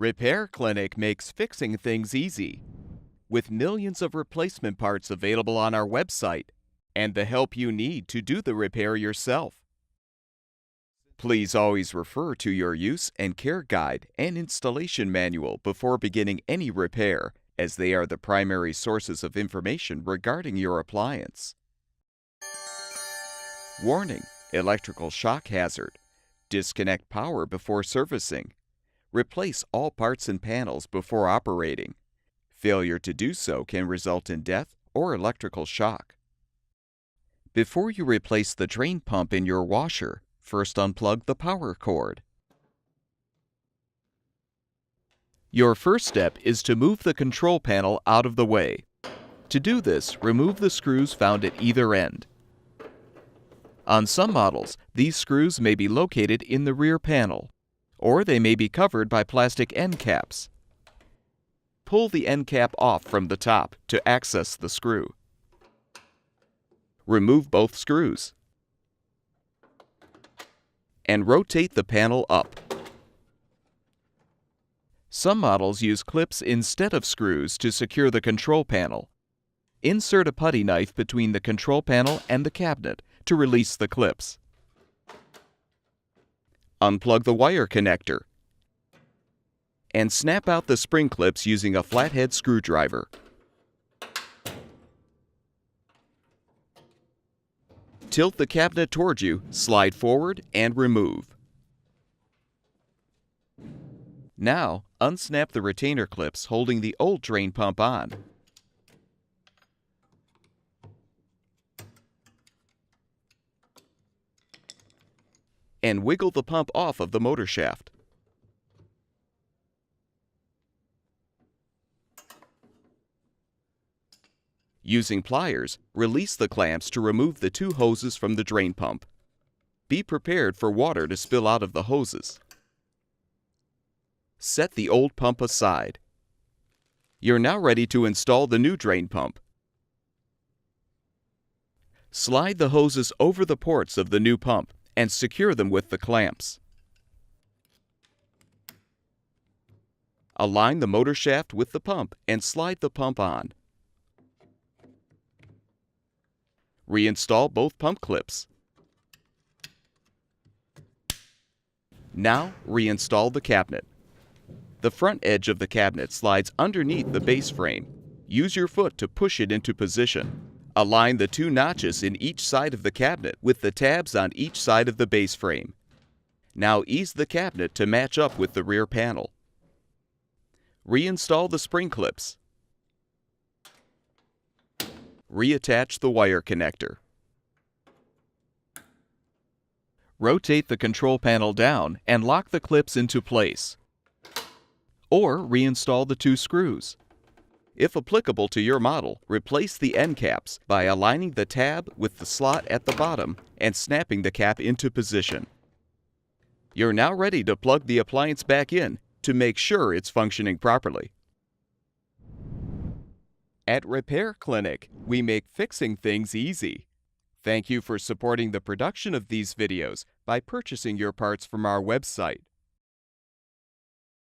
Repair Clinic makes fixing things easy. With millions of replacement parts available on our website and the help you need to do the repair yourself. Please always refer to your use and care guide and installation manual before beginning any repair, as they are the primary sources of information regarding your appliance. Warning: electrical shock hazard. Disconnect power before servicing. Replace all parts and panels before operating. Failure to do so can result in death or electrical shock. Before you replace the drain pump in your washer, first unplug the power cord. Your first step is to move the control panel out of the way. To do this, remove the screws found at either end. On some models, these screws may be located in the rear panel, or they may be covered by plastic end caps. Pull the end cap off from the top to access the screw. Remove both screws and rotate the panel up. Some models use clips instead of screws to secure the control panel. Insert a putty knife between the control panel and the cabinet to release the clips. Unplug the wire connector and snap out the spring clips using a flathead screwdriver. Tilt the cabinet toward you, slide forward, and remove. Now, unsnap the retainer clips holding the old drain pump on. And wiggle the pump off of the motor shaft. Using pliers, release the clamps to remove the two hoses from the drain pump. Be prepared for water to spill out of the hoses. Set the old pump aside. You're now ready to install the new drain pump. Slide the hoses over the ports of the new pump and secure them with the clamps. Align the motor shaft with the pump and slide the pump on. Reinstall both pump clips. Now reinstall the cabinet. The front edge of the cabinet slides underneath the base frame. Use your foot to push it into position. Align the two notches in each side of the cabinet with the tabs on each side of the base frame. Now ease the cabinet to match up with the rear panel. Reinstall the spring clips. Reattach the wire connector. Rotate the control panel down and lock the clips into place. Or reinstall the two screws. If applicable to your model, replace the end caps by aligning the tab with the slot at the bottom and snapping the cap into position. You're now ready to plug the appliance back in to make sure it's functioning properly. At Repair Clinic, we make fixing things easy. Thank you for supporting the production of these videos by purchasing your parts from our website.